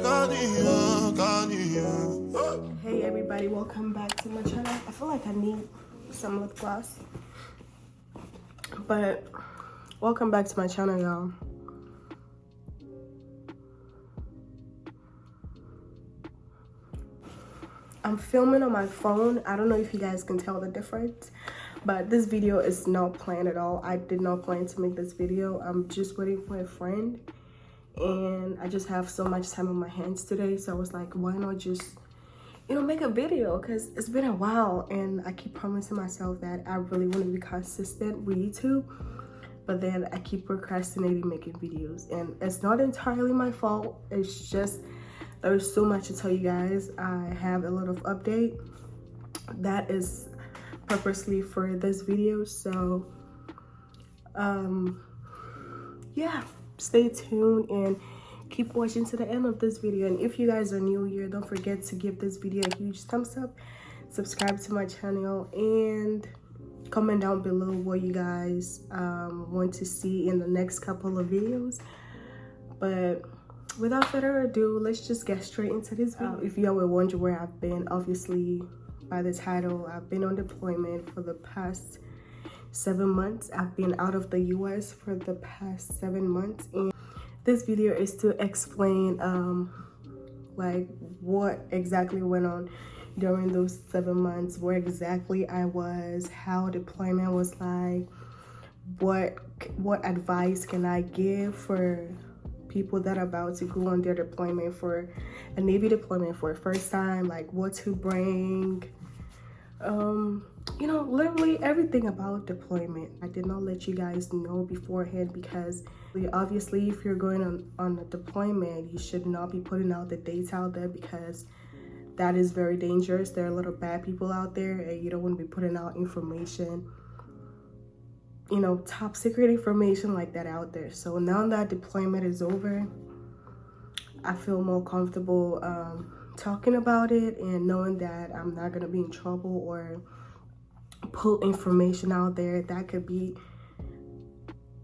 Hey everybody, welcome back to my channel. I feel like I need some lip gloss, but welcome back to my channel, y'all. I'm filming on my phone. I don't know if you guys can tell the difference, but this video is not planned at all. I did not plan to make this video. I'm just waiting for a friend, and I just have so much time on my hands today, so I was like, why not just, you know, make a video? Because it's been a while and I keep promising myself that I really want to be consistent with YouTube, but then I keep procrastinating making videos, and it's not entirely my fault. It's just there's so much to tell you guys. I have a lot of update that is purposely for this video, so yeah, stay tuned and keep watching to the end of this video. And if you guys are new here, don't forget to give this video a huge thumbs up, subscribe to my channel, and comment down below what you guys want to see in the next couple of videos. But without further ado, let's just get straight into this video. If y'all were wondering where I've been, obviously by the title, I've been on deployment for the past 7 months. I've been out of the US for the past 7 months, and this video is to explain like what exactly went on during those 7 months, where exactly I was, how deployment was like, what advice can I give for people that are about to go on their deployment, for a Navy deployment for a first time, like what to bring, you know, literally everything about deployment. I did not let you guys know beforehand because obviously if you're going on a deployment, you should not be putting out the dates out there, because that is very dangerous. There are a lot of bad people out there, and you don't want to be putting out information, you know, top secret information like that out there. So now that deployment is over, I feel more comfortable talking about it and knowing that I'm not gonna be in trouble or put information out there that could be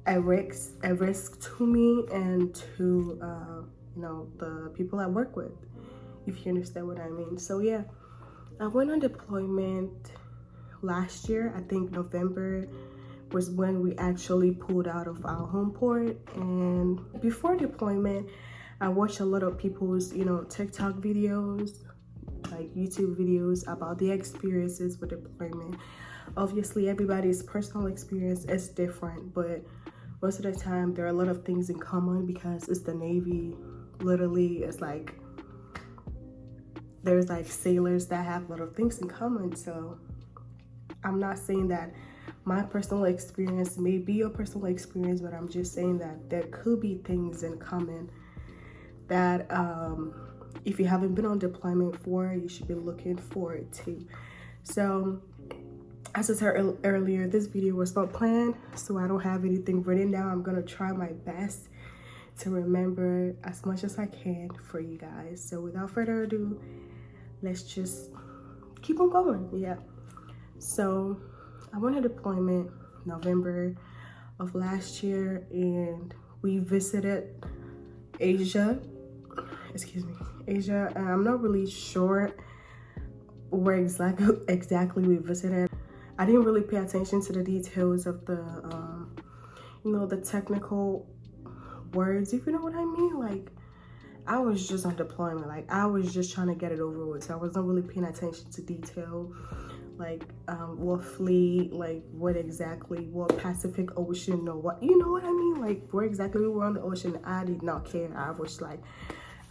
a risk to me and to you know, the people I work with, if you understand what I mean. So yeah, I went on deployment last year. I think November was when we actually pulled out of our home port. And before deployment, I watched a lot of people's, you know, TikTok videos, like YouTube videos about the experiences with deployment. Obviously, everybody's personal experience is different, but most of the time there are a lot of things in common because it's the Navy. Literally, it's like there's like sailors that have a lot of things in common. So I'm not saying that my personal experience may be your personal experience, but I'm just saying that there could be things in common that if you haven't been on deployment for, you should be looking forward to. So as I said earlier, this video was not planned, so I don't have anything written down. I'm gonna try my best to remember as much as I can for you guys. So without further ado, let's just keep on going. Yeah, so I went on deployment November of last year, and we visited Asia. I'm not really sure where exactly we visited. I didn't really pay attention to the details of the, you know, the technical words, if you know what I mean. Like, I was just on deployment. Like, I was just trying to get it over with, so I was not really paying attention to detail, like what fleet, like what Pacific Ocean, or what, you know what I mean, like where exactly we were on the ocean. I did not care. I was like,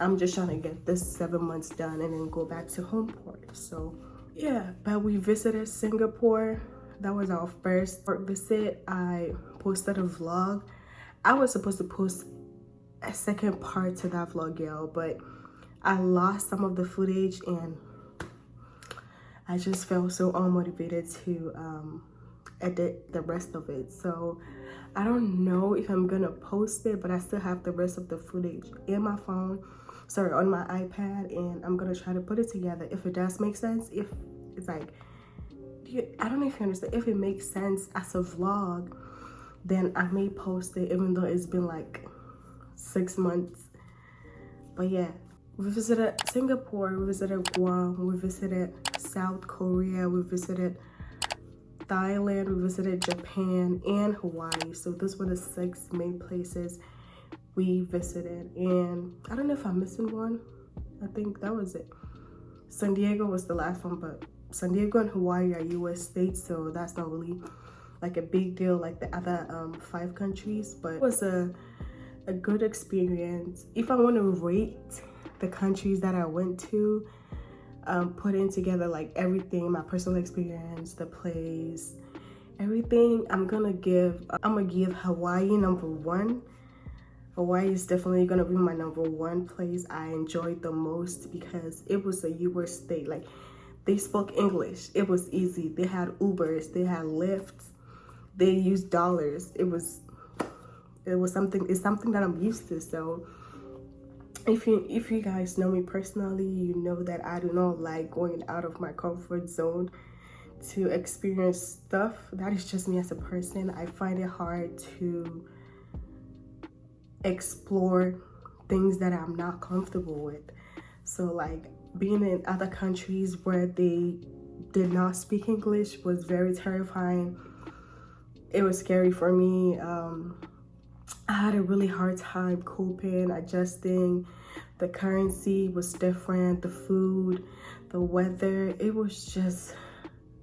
I'm just trying to get this 7 months done and then go back to home port. So yeah, but we visited Singapore. That was our first visit. I posted a vlog. I was supposed to post a second part to that vlog, y'all, but I lost some of the footage and I just felt so unmotivated to edit the rest of it. So I don't know if I'm gonna post it, but I still have the rest of the footage in my phone, sorry, on my iPad, and I'm gonna try to put it together. If it does make sense, if it's like, I don't know if you understand, if it makes sense as a vlog, then I may post it even though it's been like 6 months. But yeah, We visited Singapore, we visited Guam, we visited South Korea, we visited Thailand, we visited Japan, and Hawaii. So those were the 6 main places we visited. And I don't know if I'm missing one. I think that was it. San Diego was the last one, but San Diego and Hawaii are US states, so that's not really like a big deal like the other 5 countries. But it was a good experience. If I want to rate the countries that I went to, putting together like everything, my personal experience, the place, everything, I'm gonna give Hawaii number 1. Hawaii is definitely gonna be my number 1 place I enjoyed the most because it was a US state. Like, they spoke English. It was easy. They had Ubers, they had Lyfts, they used dollars. It's something that I'm used to. So if you guys know me personally, you know that I do not like going out of my comfort zone to experience stuff. That is just me as a person. I find it hard to explore things that I'm not comfortable with. So like being in other countries where they did not speak English was very terrifying. It was scary for me. I had a really hard time coping, adjusting. The currency was different, the food, the weather. It was just,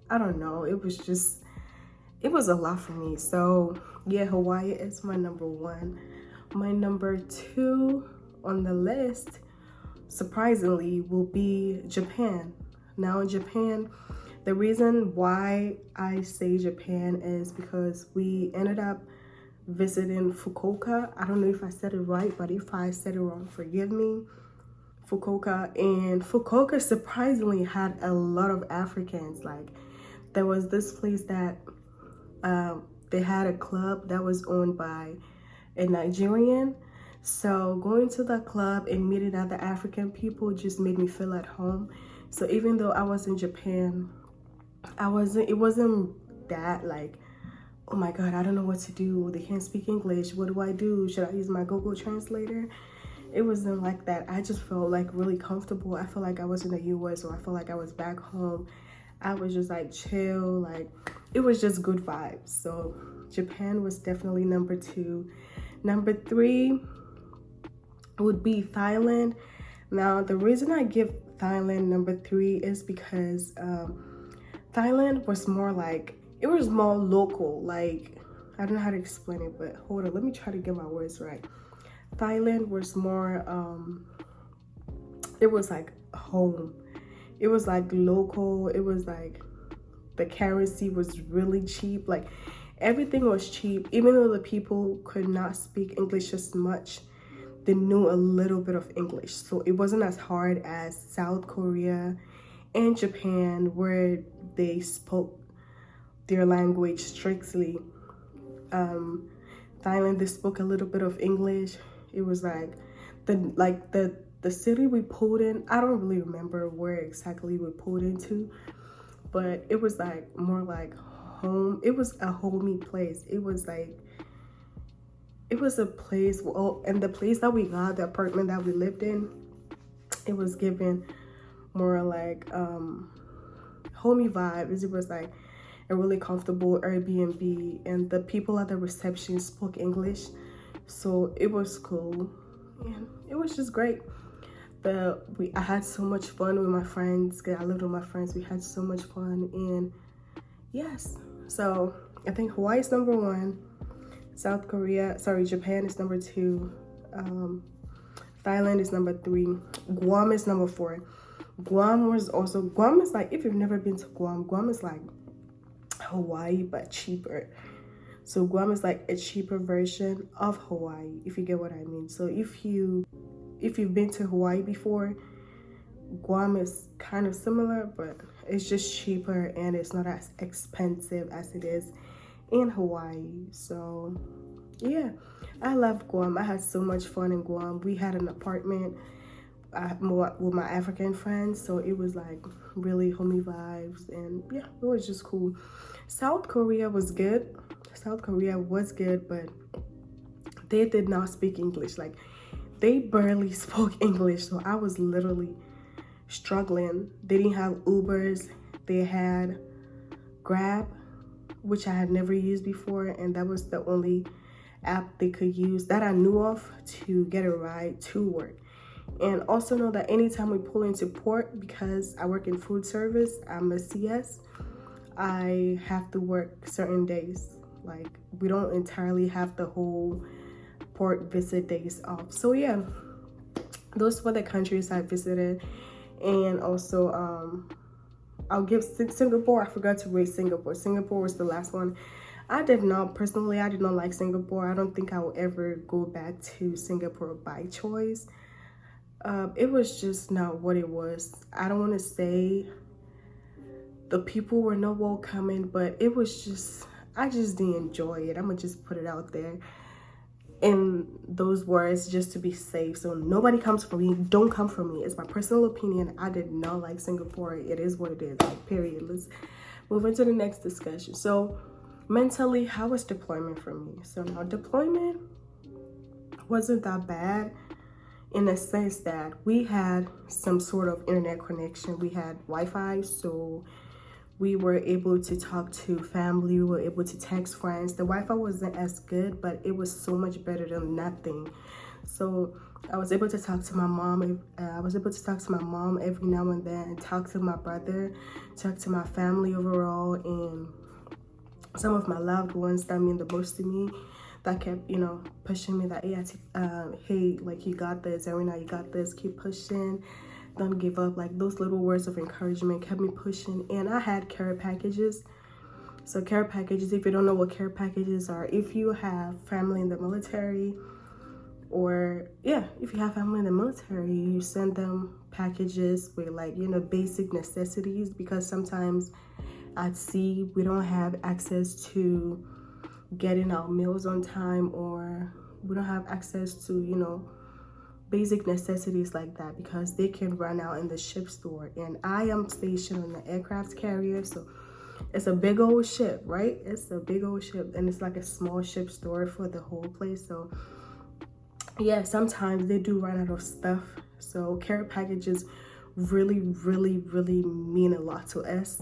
I don't know, it was a lot for me. So yeah, Hawaii is my number 1. My number 2 on the list, surprisingly, will be Japan. Now in Japan, the reason why I say Japan is because we ended up visiting Fukuoka. I don't know if I said it right, but if I said it wrong, forgive me. Fukuoka. And Fukuoka surprisingly had a lot of Africans. Like, there was this place that they had a club that was owned by a Nigerian. So going to the club and meeting other African people just made me feel at home. So even though I was in Japan, it wasn't that like, oh my God, I don't know what to do. They can't speak English. What do I do? Should I use my Google Translator? It wasn't like that. I just felt like really comfortable. I felt like I was in the US, or I felt like I was back home. I was just like chill. Like, it was just good vibes. So Japan was definitely number 2. Number 3 would be Thailand. Now, the reason I give Thailand number 3 is because Thailand was more like, it was more local. Like, I don't know how to explain it, but hold on, let me try to get my words right. Thailand was more, it was like home. It was like local. It was like the currency was really cheap. Like, everything was cheap. Even though the people could not speak English as much, they knew a little bit of English. So it wasn't as hard as South Korea and Japan, where they spoke their language strictly. Thailand, they spoke a little bit of English. It was like the city we pulled in, I don't really remember where exactly we pulled into, but it was like more like home. It was a homey place. It was a place, well, and the place that we got, the apartment that we lived in, it was given more like homey vibes. It was like a really comfortable Airbnb, and the people at the reception spoke English, so it was cool and it was just great. I had so much fun with my friends. I lived with my friends. We had so much fun, and yes, so I think Hawaii is number 1, Japan is number 2, Thailand is number 3, Guam is number 4. Guam is like, if you've never been to Guam is like Hawaii but cheaper. So Guam is like a cheaper version of Hawaii, if you get what I mean. So if you've been to Hawaii before, Guam is kind of similar, but it's just cheaper and it's not as expensive as it is in Hawaii. So yeah, I love Guam. I had so much fun in Guam. We had an apartment with my African friends, so it was like really homey vibes, and yeah, it was just cool. South Korea was good, but they did not speak English. Like, they barely spoke English, so I was literally struggling. They didn't have Ubers, they had Grab, which I had never used before, and that was the only app they could use that I knew of to get a ride to work. And also know that anytime we pull into port, because I work in food service, I'm a CS, I have to work certain days. Like, we don't entirely have the whole port visit days off. So yeah, those were the countries I visited. And also I'll give Singapore. I forgot to rate Singapore. Singapore was the last one. I did not like Singapore. I don't think I will ever go back to Singapore by choice. It was just not what it was. I don't want to say the people were not welcoming, but it was just, I just didn't enjoy it. I'm gonna just put it out there in those words just to be safe. So nobody comes for me. Don't come for me. It's my personal opinion. I did not like Singapore. It is what it is, like, period. Let's move into the next discussion. So mentally, how was deployment for me? So now deployment wasn't that bad in the sense that we had some sort of internet connection. We had Wi-Fi, so we were able to talk to family, we were able to text friends. The Wi-Fi wasn't as good, but it was so much better than nothing. So I was able to talk to my mom. I was able to talk to my mom every now and then, and talk to my brother, talk to my family overall, and some of my loved ones that mean the most to me, that kept, you know, pushing me that, hey, like, you got this, Zarina, you got this, keep pushing, don't give up. Like, those little words of encouragement kept me pushing. And I had care packages. So care packages, if you don't know what care packages are, if you have family in the military, or if you have family in the military, you send them packages with, like, you know, basic necessities, because sometimes at sea we don't have access to getting our meals on time, or we don't have access to, you know, basic necessities like that, because they can run out in the ship store. And I am stationed on the aircraft carrier, so it's a big old ship, right? It's a big old ship, and it's like a small ship store for the whole place. So yeah, sometimes they do run out of stuff. So care packages really mean a lot to us,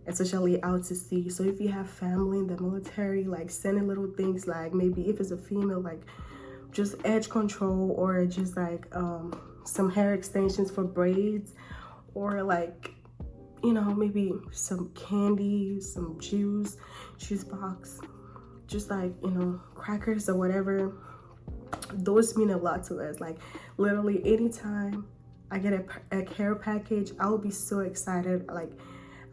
especially out to sea. So if you have family in the military, like, sending little things, like, maybe if it's a female, like, just edge control, or just like some hair extensions for braids, or, like, you know, maybe some candy, some juice box, just, like, you know, crackers or whatever. Those mean a lot to us. Like, literally anytime I get a care package, I'll be so excited. Like,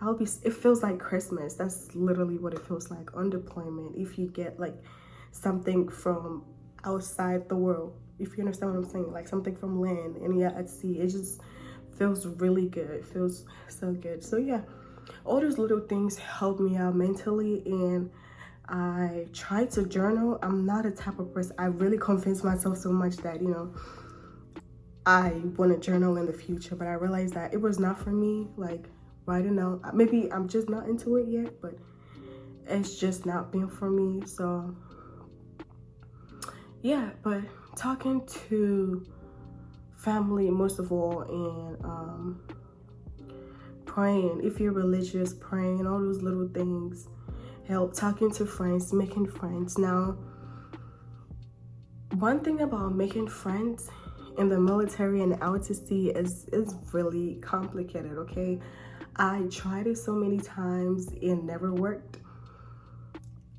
it feels like Christmas. That's literally what it feels like on deployment. If you get, like, something from outside the world, if you understand what I'm saying, like something from land, and at sea, it just feels really good. It feels so good. So yeah, all those little things help me out mentally. And I try to journal. I'm not a type of person, I really convinced myself so much that, you know, I want to journal in the future, but I realized that it was not for me. Like, writing out, maybe I'm just not into it yet, but it's just not been for me. So yeah, but talking to family most of all, and praying, if you're religious, praying, all those little things help. Talking to friends, making friends. Now, one thing about making friends in the military and out to sea is really complicated, okay? I tried it so many times, it never worked.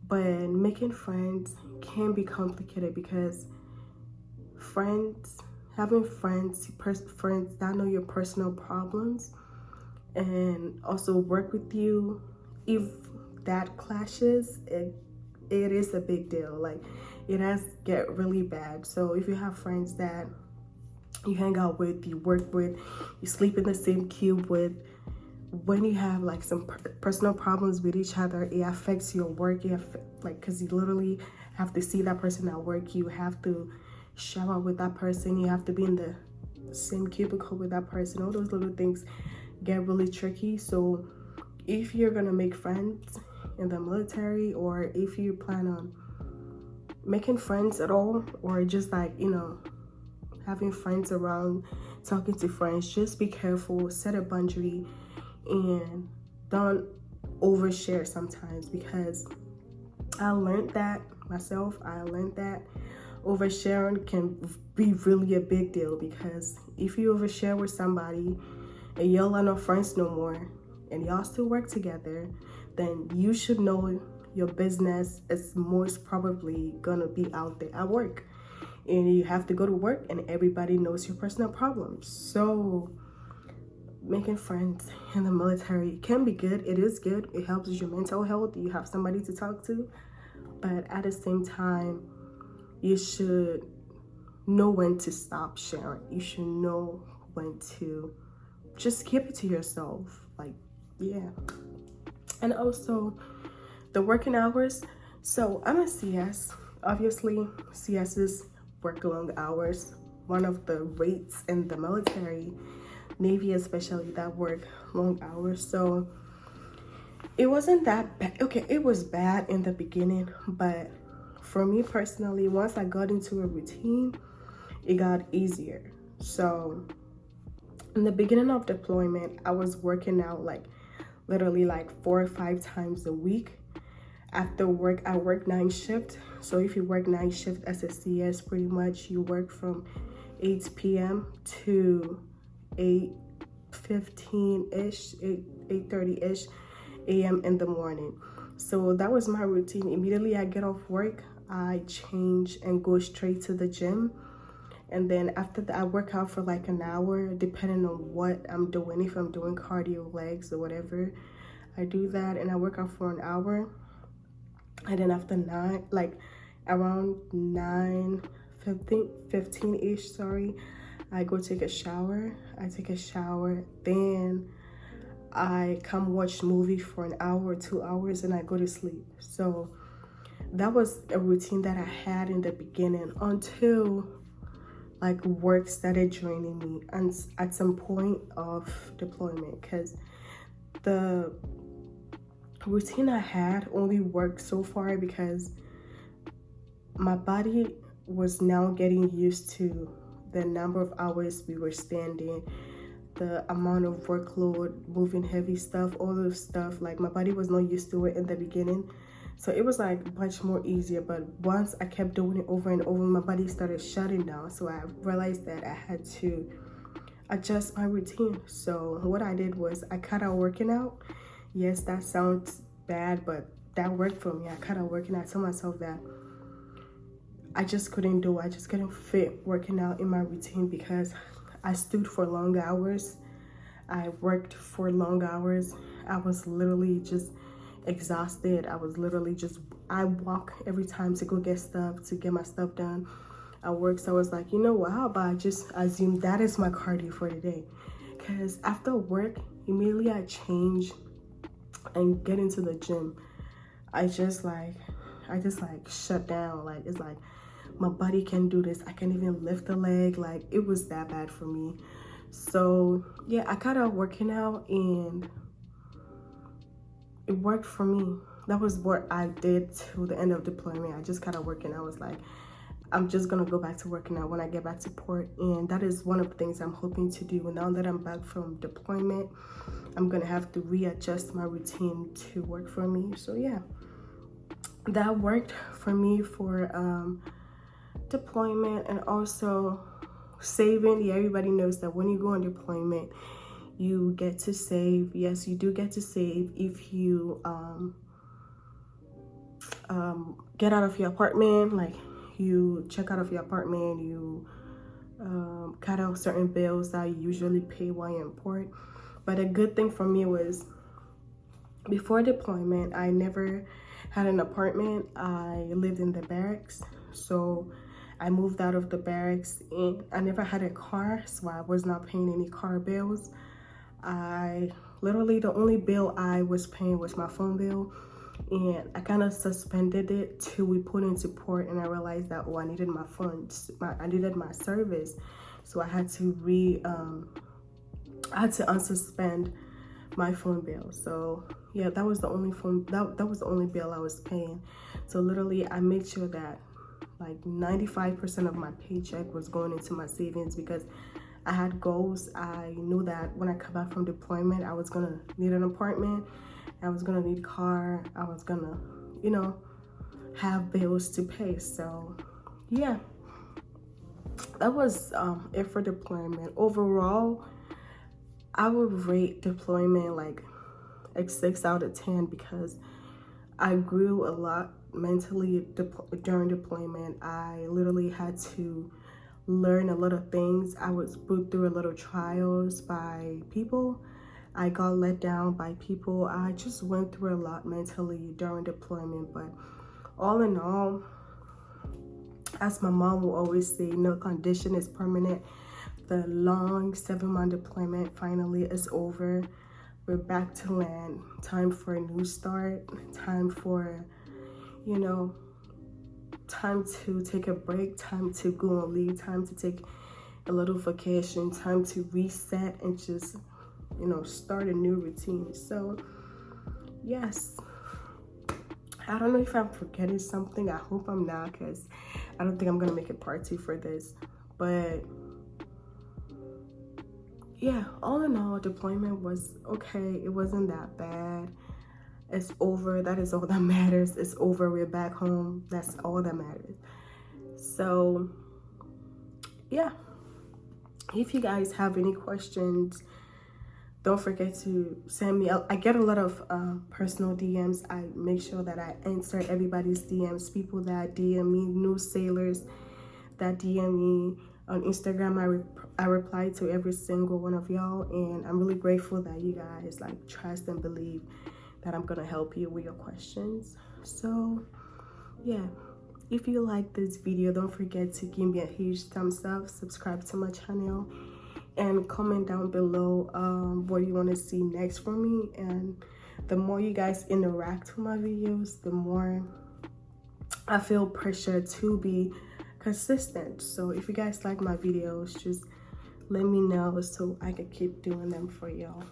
But making friends can be complicated, because having friends that know your personal problems and also work with you, if that clashes, it is a big deal. Like, it has get really bad. So if you have friends that you hang out with, you work with, you sleep in the same cube with, when you have, like, some personal problems with each other, it affects your work. Because you literally have to see that person at work, you have to shower with that person, you have to be in the same cubicle with that person. All those little things get really tricky. So if you're gonna make friends in the military, or if you plan on making friends at all, or just, like, you know, having friends around, talking to friends, just be careful, set a boundary, and don't overshare sometimes, because I learned that myself. I learned that oversharing can be really a big deal, because if you overshare with somebody and y'all are not friends no more and y'all still work together, then you should know your business is most probably gonna be out there at work, and you have to go to work and everybody knows your personal problems. So making friends in the military can be good. It is good. It helps with your mental health. You have somebody to talk to, but at the same time, you should know when to stop sharing. You should know when to just keep it to yourself. Like, yeah. And also the working hours. So I'm a CS. Obviously, CSs work long hours. One of the rates in the military, Navy especially, that work long hours. So it wasn't that bad. Okay, it was bad in the beginning, but for me personally, once I got into a routine, it got easier. So in the beginning of deployment, I was working out like literally like 4 or 5 times a week. After work, I work 9 shift. So if you work 9 shift as a CS, pretty much you work from 8 p.m. to 8:15-ish, 8:30-ish a.m. in the morning. So that was my routine. Immediately I get off work, I change and go straight to the gym. And then after that, I work out for like an hour, depending on what I'm doing. If I'm doing cardio, legs, or whatever, I do that and I work out for an hour. And then after 9, like around 9:15-ish, sorry, I go take a shower. I take a shower, then I come watch movie for an hour or 2 hours, and I go to sleep. So that was a routine that I had in the beginning until like work started draining me, and at some point of deployment, because the routine I had only worked so far because my body was now getting used to the number of hours we were standing, the amount of workload, moving heavy stuff, all those stuff. Like my body was not used to it in the beginning. So it was like much more easier, but once I kept doing it over and over, my body started shutting down. So I realized that I had to adjust my routine. So what I did was I cut out working out. Yes, that sounds bad, but that worked for me. I cut out working out. I told myself that I just couldn't do it. I just couldn't fit working out in my routine because I stood for long hours. I worked for long hours. I was literally just exhausted. I walk every time to go get stuff, to get my stuff done at work. So I was like, you know what, how about I just assume that is my cardio for the day? Because after work, immediately I change and get into the gym. I just like shut down. Like, it's like my body can do this. I can't even lift a leg. Like, it was that bad for me. So yeah, I cut out working out and it worked for me. That was what I did till the end of deployment. I just cut out working. I was like, I'm just gonna go back to working out when I get back to port. And that is one of the things I'm hoping to do. Now that I'm back from deployment, I'm gonna have to readjust my routine to work for me. So yeah, that worked for me for deployment. And also saving. Yeah, everybody knows that when you go on deployment, you get to save. Yes, you do get to save if you get out of your apartment. Like, you check out of your apartment, you cut out certain bills that you usually pay while you're in port. But a good thing for me was, before deployment, I never had an apartment. I lived in the barracks. So I moved out of the barracks and I never had a car, so I was not paying any car bills. The only bill I was paying was my phone bill, and I kind of suspended it till we put into port, and I realized that, oh, I needed my funds, I needed my service, so I had to unsuspend my phone bill. So yeah, that was the only bill I was paying. So literally I made sure that like 95% of my paycheck was going into my savings because I had goals. I knew that when I come back from deployment, I was gonna need an apartment, I was gonna need a car, I was gonna, you know, have bills to pay. So yeah, that was it for deployment. Overall, I would rate deployment like a 6 out of 10 because I grew a lot mentally during deployment. I literally had to learn a lot of things. I was put through a lot of trials by people. I got let down by people. I just went through a lot mentally during deployment, but all in all, as my mom will always say, no condition is permanent. The long 7-month deployment finally is over. We're back to land. Time for a new start. Time for, you know, time to take a break, time to go on leave, time to take a little vacation, time to reset and just, you know, start a new routine. So yes, I don't know if I'm forgetting something. I hope I'm not, because I don't think I'm gonna make a part 2 for this. But yeah, all in all, deployment was okay. It wasn't that bad. It's over. That is all that matters. It's over. We're back home. That's all that matters. So yeah, if you guys have any questions, don't forget to send me. I get a lot of personal DMs. I make sure that I answer everybody's DMs. People that DM me, new sailors that DM me on Instagram, I reply to every single one of y'all, and I'm really grateful that you guys like trust and believe that I'm gonna help you with your questions. So yeah, if you like this video, don't forget to give me a huge thumbs up, subscribe to my channel, and comment down below what you want to see next from me. And the more you guys interact with my videos, the more I feel pressure to be consistent. So if you guys like my videos, just let me know so I can keep doing them for y'all.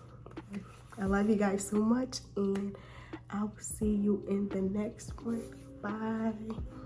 I love you guys so much, and I will see you in the next one. Bye.